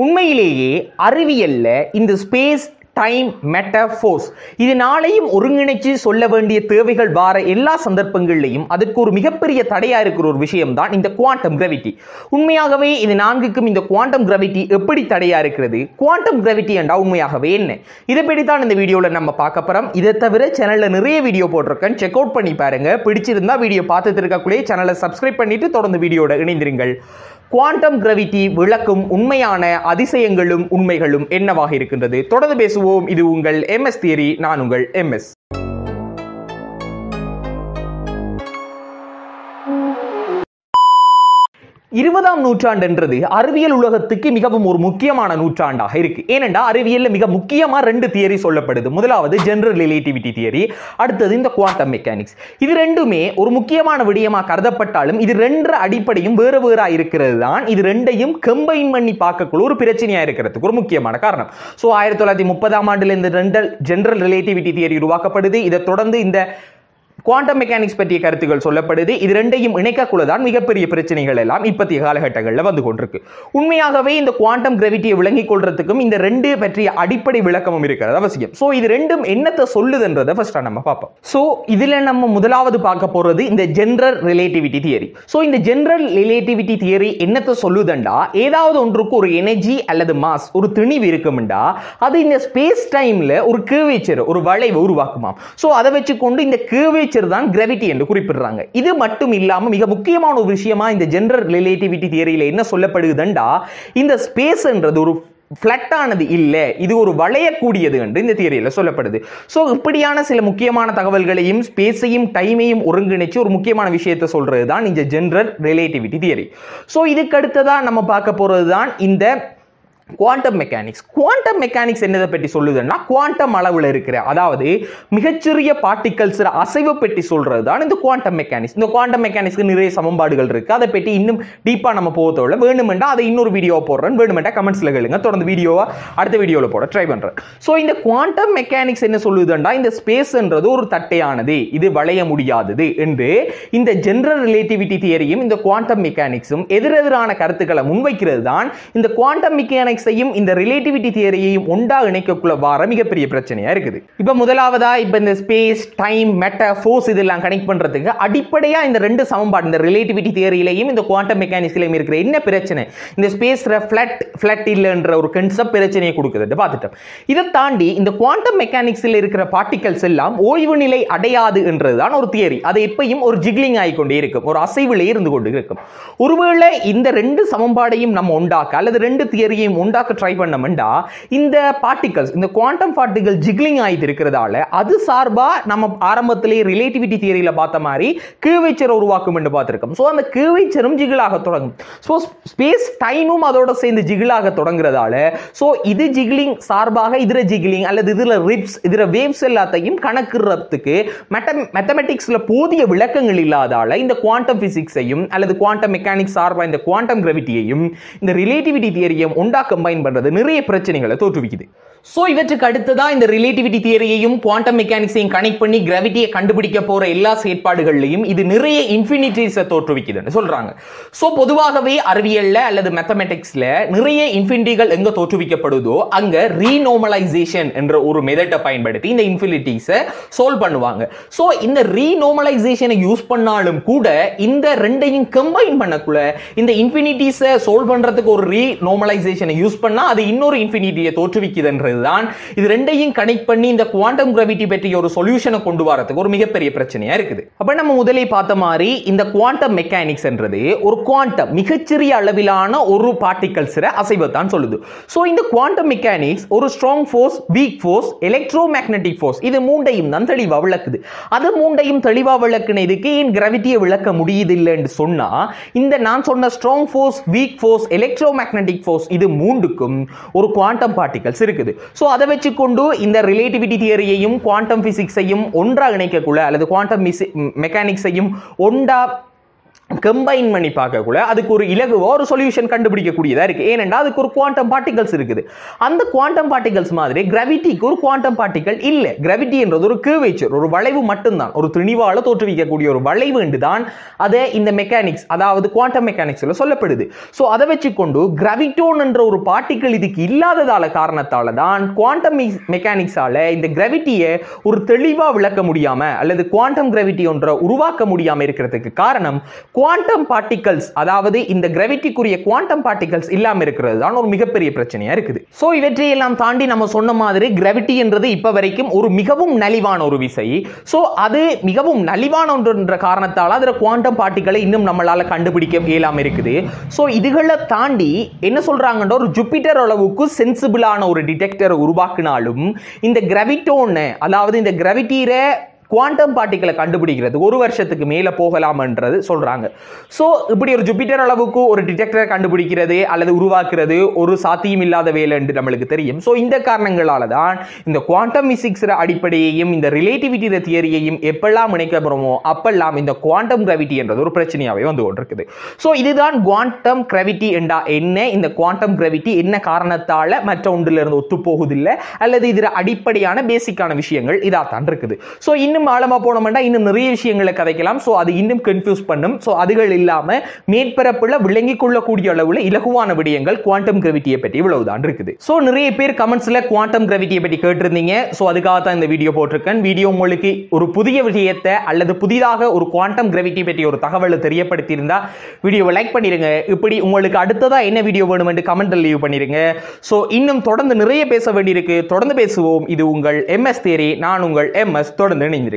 உண்மையிலேயே அறிவியல்ல இந்த space time matter force இது நாளையும் ஒருங்கிணைச்சு சொல்ல வேண்டிய தேவைகள் வார எல்லா சந்தர்ப்பங்கள்லையும் அதுக்கு ஒரு மிகப்பெரிய தடையா இருக்கிற ஒரு விஷயம் தான் இந்த குவாண்டம் கிராவிட்டி. உண்மையாகவே இது நான்குக்கும் இந்த குவாண்டம் கிராவிட்டி எப்படி தடையா இருக்கிறது, குவாண்டம் கிராவிட்டி என்றா உண்மையாகவே என்ன, இதை பற்றி தான் இந்த வீடியோல நம்ம பார்க்க போறோம். இதை தவிர சேனல்ல நிறைய வீடியோ போட்டிருக்கேன், செக் அவுட் பண்ணி பாருங்க. பிடிச்சிருந்தா வீடியோ பார்த்துட்டு இருக்கக்கூடிய சேனலை சப்ஸ்கிரைப் பண்ணிட்டு தொடர்ந்து வீடியோட இணைந்திருங்கள். குவாண்டம் கிராவிட்டி விளக்கும் உண்மையான அதிசயங்களும் உண்மைகளும் என்னவாக இருக்கின்றது தொடர்ந்து பேசுவோம். இது உங்கள் எம்எஸ் தியரி, நான் உங்கள் எம்எஸ். 20ஆம் நூற்றாண்டுன்றது அறிவியல் உலகத்துக்கு மிகவும் ஒரு முக்கியமான நூற்றாண்டாக இருக்கு. ஏனென்றா அறிவியல்ல மிக முக்கியமா 2 தியரி சொல்லப்படுது. முதலாவது ஜெனரல் ரிலேட்டிவிட்டி தியரி, அடுத்தது இந்த குவாண்டம் மெக்கானிக்ஸ். இது ரெண்டுமே ஒரு முக்கியமான விடயமா கருதப்பட்டாலும் இது 2 அடிப்படையும் வேறு வேறா இருக்கிறது தான் இது ரெண்டையும் கம்பைன் பண்ணி பார்க்கக்குள்ள ஒரு பிரச்சனையா இருக்கிறதுக்கு ஒரு முக்கியமான காரணம். 1930ஆம் ஆண்டுல இந்த ஜெனரல் ரிலேட்டிவிட்டி தியரி உருவாக்கப்படுது. இதை தொடர்ந்து இந்த குவாண்டம் மெக்கானிக்ஸ் பற்றிய கருத்துக்கள் சொல்லப்படுது. இது ரெண்டையும் இணைக்கக்குள்ளதான் மிகப்பெரிய பிரச்சனைகள் எல்லாம் இப்பத்திய காலகட்டங்களில் வந்து கொண்டிருக்கு. உண்மையாகவே இந்த குவாண்டம் கிராவிட்டியை விளங்கிக் கொள்றதுக்கும் இந்த 2 பற்றிய அடிப்படை விளக்கமும் இருக்கிறது அவசியம். சோ இது ரெண்டும் என்னத்தை சொல்லுதுன்றதை ஃபர்ஸ்டா நம்ம பார்ப்போம். சோ இதுல நம்ம முதலாவது பார்க்க போறது இந்த ஜெனரல் ரிலேட்டிவிட்டி தியரி. சோ இந்த ஜெனரல் ரிலேட்டிவிட்டி தியரி என்னத்தை சொல்லுதுண்டா, ஏதாவது ஒன்றுக்கு ஒரு எனர்ஜி அல்லது மாஸ் ஒரு திணிவு இருக்கும்டா அது இந்த ஸ்பேஸ் டைம்ல ஒரு கர்வேச்சர் ஒரு வளைவு உருவாக்குமாம். சோ அதை வச்சுக்கொண்டு இந்த கர்வேச்சர் தான் கிராவிட்டி என்று குறிப்பிடுறாங்க. இது மட்டும் இல்லாம மிக முக்கியமான ஒரு விஷயமா இந்த ஜெனரல் ரிலேட்டிவிட்டி தியரியில என்ன சொல்லப்படுதுண்டா, இந்த ஸ்பேஸ்ன்றது ஒரு ஃபிளட்டானது இல்ல, இது ஒரு வளையக்கூடியது என்று இந்த தியரியில சொல்லப்படுது. சோ இப்படியான சில முக்கியமான தகவல்களையும் ஸ்பேஸையும் டைமையும் ஒருங்கிணைச்சு ஒரு முக்கியமான விஷயத்தை சொல்றது தான் இந்த ஜெனரல் ரிலேட்டிவிட்டி தியரி. சோ இதுக்கு அடுத்ததா நம்ம பார்க்க போறது தான் இந்த குவாண்டம் மெக்கானிக்ஸ். குவாண்டம் மெக்கானிக்ஸ் என்னதை பற்றி சொல்லுதுன்னா குவாண்டம் அளவுல இருக்கிற அதாவது மிகச்சிறிய பார்ட்டிகல்ஸ் அசைவை பற்றி சொல்றது தான் இந்த குவாண்டம் மெக்கானிக்ஸ். இந்த குவாண்டம் மெக்கானிக்ஸ்க்கு நிறைய சமன்பாடுகள் இருக்கு. அதை பற்றி இன்னும் டீப்பா நம்ம போகத்தோட வேணுமெண்டா அதை இன்னொரு வீடியோ போடுறேன், வேணுமெண்டா கமெண்ட்ஸ்ல கேளுங்க, தொடர்ந்து வீடியோவா அடுத்த வீடியோல போட ட்ரை பண்றேன். சோ இந்த குவாண்டம் மெக்கானிக்ஸ் என்ன சொல்லுதுன்னா இந்த ஸ்பேஸ்ன்றது ஒரு தட்டையானது, இது வளைய முடியாதது என்று இந்த ஜெனரல் ரிலேட்டிவிட்டி தியரியும் இந்த குவாண்டம் மெக்கானிக்ஸும் எதிரெதிரான கருத்துக்களை முன்வைக்கிறது தான் இந்த குவாண்டம் மெக்கானிக்ஸ் இந்த ரிலேட்டிவிட்டி தியரியையும் ஒன்றா இணைக்கக்குள்ள வார மிகப்பெரிய பிரச்சனையா இருக்குது. இப்ப முதலாவதா இந்த ஸ்பேஸ் டைம் மேட்டர் ஃபோர்ஸ் இதெல்லாம் கனெக்ட் பண்றதுக்கு அடிப்படையா இந்த 2 சமன்பாடு இந்த ரிலேட்டிவிட்டி தியரியிலையும் இந்த குவாண்டம் மெக்கானிக்ஸ்லயும் இருக்கிற என்ன பிரச்சனை, இந்த ஸ்பேஸ் ஃபிளட் இல்லன்ற ஒரு கான்செப்ட் பிரச்சனையை கொடுக்குது பார்த்துட்டோம். இதை தாண்டி இந்த குவாண்டம் மெக்கானிக்ஸ்ல இருக்கிற பார்ட்டிகல்ஸ் எல்லாம் ஓய்வு நிலை அடையாது என்றதுதான் ஒரு தியரி. அது எப்பயும் ஒரு ஜிக்லிங் ஆகிக்கொண்டே இருக்கும், ஒரு அசைவிலே இருந்து கொண்டு இருக்கும். ஒருவேளை இந்த 2 சமன்பாடையும் நம்ம உண்டாக்க அல்லது 2 தியரியையும் உண்டாக்க ட்ரை பண்ணோம்டா இந்த பார்ட்டிகல்ஸ் இந்த குவாண்டம் பார்ட்டிகல் ஜிக்லிங் ஆயிட்டு இருக்கிறதால அது சார்பா நம்ம ஆரம்பத்திலேயே ரிலேட்டிவிட்டி தியரியில பார்த்த மாதிரி கர்வேச்சர் உருவாக்கும் என்று பார்த்திருக்கோம். சோ அந்த கர்வேச்சரும் ஜிகிளாக தொடங்கும். சோ ஸ்பேஸ் டைமும் அதோட சேர்ந்து ஜிகிளாக தொடங்குறதால சோ இது ஜிக்லிங் சார்பாக இதுல ஜிக்லிங் அல்லது இதுல ரிப்ஸ் இதுல வேவ்ஸ் எல்லாத்தையும் கணக்குறதுக்கு மேத்தமெட்டிக்ஸ்ல போதிய விளக்கங்கள் இல்லாதால இந்த குவாண்டம் பிசிக்ஸையும் அல்லது குவாண்டம் மெக்கானிக்ஸ் சார்பா இந்த குவாண்டம் கிராவிட்டியையும் இந்த ரிலேட்டிவிட்டி தியரியையும் உண்டா கம்பைன் பண்றது நிறைய பிரச்சனைகளை தோற்றுவிக்குது. சோ இவற்றுக்கு அடுத்ததா இந்த ரிலேட்டிவிட்டி தியரியையும் குவாண்டம் மெக்கானிக்ஸையும் கனெக்ட் பண்ணி கிராவிட்டியை கண்டுபிடிக்க போற எல்லா செயற்பாடுகள்லையும் இது நிறைய இன்ஃபினிட்டிஸை தோற்றுவிக்குதுன்னு சொல்றாங்க. சோ பொதுவாகவே அறிவியல்ல அல்லது மேத்தமெட்டிக்ஸ்ல நிறைய இன்ஃபினிட்டிகள் எங்க தோற்றுவிக்கப்படுதோ அங்க ரீநார்மலைசேஷன் என்ற ஒரு மெத்தடை பயன்படுத்தி இந்த இன்ஃபினிட்டிஸை சால்வ் பண்ணுவாங்க. சோ இந்த ரீநார்மலைசேஷனை யூஸ் பண்ணாலும் கூட இந்த ரெண்டையும் கம்பைன் பண்ணக்குள்ள இந்த இன்ஃபினிட்டிஸை சால்வ் பண்றதுக்கு ஒரு ரீநார்மலைசேஷனை யூஸ் பண்ணா அது இன்னொரு இன்ஃபினிட்டியை தோற்றுவிக்குதுன்ற தான் இது ரெண்டையும் கனெக்ட் பண்ணி இந்த குவாண்டம் கிராவிட்டி பற்றிய ஒரு சொல்யூஷனை கொண்டு வரதுக்கு ஒரு மிகப்பெரிய பிரச்சனையா இருக்குது. அப்ப நம்ம முதலே பார்த்த மாதிரி இந்த குவாண்டம் மெக்கானிக்ஸ் என்றது ஒரு குவாண்டம் மிகச்சிறிய அளவிலான ஒரு பார்ட்டிகல்ஸ் அசைவத்தான் சொல்லுது. சோ இந்த குவாண்டம் மெக்கானிக்ஸ் ஒரு strong force, week force, electro magnetic force இது மூண்டையும் தான் தெளிவா விளக்குது. அது மூண்டையும் தெளிவா விளக்குனதுக்கு ஏன் கிராவிட்டியை விளக்க முடியுது இல்லைன்னு சொன்னா இந்த நான் சொன்ன strong force, week force, electro magnetic force இது மூண்டுக்கும் ஒரு குவாண்டம் பார்ட்டிகல்ஸ் இருக்குது. சோ அதை வச்சுக்கொண்டு இந்த ரிலேட்டிவிட்டி தியரியையும் குவாண்டம் பிசிக்ஸையும் ஒன்றா இணைக்கக்குள்ள அல்லது குவாண்டம் மெக்கானிக்ஸையும் ஒன்றா கம்பைன் பண்ணி பார்க்கக்குள்ள அதுக்கு ஒரு இலகுவா ஒரு சொல்யூஷன் கண்டுபிடிக்கக்கூடியதா இருக்கு. ஏனென்றா அதுக்கு ஒரு குவாண்டம் பார்ட்டிகல்ஸ் இருக்குது. அந்த குவாண்டம் பார்ட்டிகல்ஸ் மாதிரி கிராவிட்டிக்கு ஒரு குவாண்டம் பார்ட்டிகல் இல்ல. கிராவிட்டி என்றது ஒரு கர்வேச்சர், ஒரு வளைவு மட்டும்தான், ஒரு திணிவால தோற்றுவிக்கக்கூடிய ஒரு வளைவு என்றுதான் அதை இந்த மெக்கானிக்ஸ், அதாவது குவாண்டம் மெக்கானிக்ஸ்ல சொல்லப்படுது. சோ அதை வச்சுக்கொண்டு கிராவிட்டோன் என்ற ஒரு பார்ட்டிகல் இதுக்கு இல்லாததால காரணத்தால தான் குவாண்டம் மெக்கானிக்ஸால இந்த கிராவிட்டியை ஒரு தெளிவா விளக்க முடியாம அல்லது குவாண்டம் கிராவிட்டி ஒன்றை உருவாக்க முடியாம இருக்கிறதுக்கு காரணம் குவாண்டம் பார்ட்டிகல்ஸ், அதாவது இந்த கிராவிட்டிக்குரிய குவாண்டம் பார்ட்டிகல்ஸ் இல்லாம இருக்கிறது தான் ஒரு மிகப்பெரிய பிரச்சனையா இருக்குது. சோ இவற்றையெல்லாம் தாண்டி நம்ம சொன்ன மாதிரி கிராவிட்டி என்றது இப்ப வரைக்கும் ஒரு மிகவும் நலிவான ஒரு விசை. சோ அது மிகவும் நலிவான ஒன்று என்ற காரணத்தால் அதுல குவாண்டம் பார்ட்டிகளை இன்னும் நம்மளால கண்டுபிடிக்க இயலாம இருக்குது. சோ இதுகளை தாண்டி என்ன சொல்றாங்கன்னா ஒரு ஜூபிட்டர் அளவுக்கு சென்சிபிளான ஒரு டிடெக்டரை உருவாக்கினாலும் இந்த கிராவிட்டோன், அதாவது இந்த கிராவிட்டியில குவாண்டம் பார்ட்டிகளை கண்டுபிடிக்கிறது 1 வருஷத்துக்கு மேல போகலாம்ன்றது சொல்றாங்க. சோ இப்படி ஒரு ஜூபிட்டர் அளவுக்கு ஒரு டிடெக்டரை கண்டுபிடிக்கிறது அல்லது உருவாக்குறது ஒரு சாத்தியம் இல்லாத வேலை என்று நம்மளுக்கு தெரியும். சோ இந்த காரணங்களால தான் இந்த குவாண்டம் பிசிக்ஸ் அடிப்படையையும் இந்த ரிலேட்டிவிட்டி தியரியையும் எப்பெல்லாம் இணைக்கப்படுமோ அப்பெல்லாம் இந்த குவாண்டம் கிராவிட்டி என்றது ஒரு பிரச்சனையாவே வந்து கொண்டிருக்குது. சோ இதுதான் குவாண்டம் கிராவிட்டி என்றா என்ன, இந்த குவாண்டம் கிராவிட்டி என்ன காரணத்தால மற்ற ஒன்றிலிருந்து இருந்து ஒத்து போகுதில்லை அல்லது இதுல அடிப்படையான பேசிக்கான விஷயங்கள் இதாத்தான் இருக்குது. சோ இன்னும் ஆழமா போனோம்னா இன்னும் நிறைய விஷயங்களை கதைக்கலாம். சோ அது இன்னும் கன்ஃபியூஸ் பண்ணும். சோ அதுகள் இல்லாம மேற்பரப்புல விளங்கிக் கொள்ளக்கூடிய அளவுல இலகுவான விடயங்கள் குவாண்டம் கிராவிட்டியை பற்றி இவ்வளவுதான் இருக்குது. சோ நிறைய பேர் கமெண்ட்ஸ்ல குவாண்டம் கிராவிட்டியை பற்றி கேட்டிருந்தீங்க. சோ அதுக்காக தான் இந்த வீடியோ போட்டிருக்கேன். வீடியோ உங்களுக்கு ஒரு புதிய விஷயத்தை அல்லது புதிதாக ஒரு குவாண்டம் கிராவிட்டி பற்றி ஒரு தகவலை தெரியப்படுத்தி இருந்தா வீடியோவை லைக் பண்ணிருங்க. இப்படி உங்களுக்கு அடுத்ததா என்ன வீடியோ வேணும் என்று கமெண்ட்ல லீவ் பண்ணிருங்க. சோ இன்னும் தொடர்ந்து நிறைய பேச வேண்டியிருக்கு. தொடர்ந்து பேசுவோம். இது உங்கள் MS தியரி. நான் உங்கள் MS. தொடர்ந்து இணைந்திருங்கள்.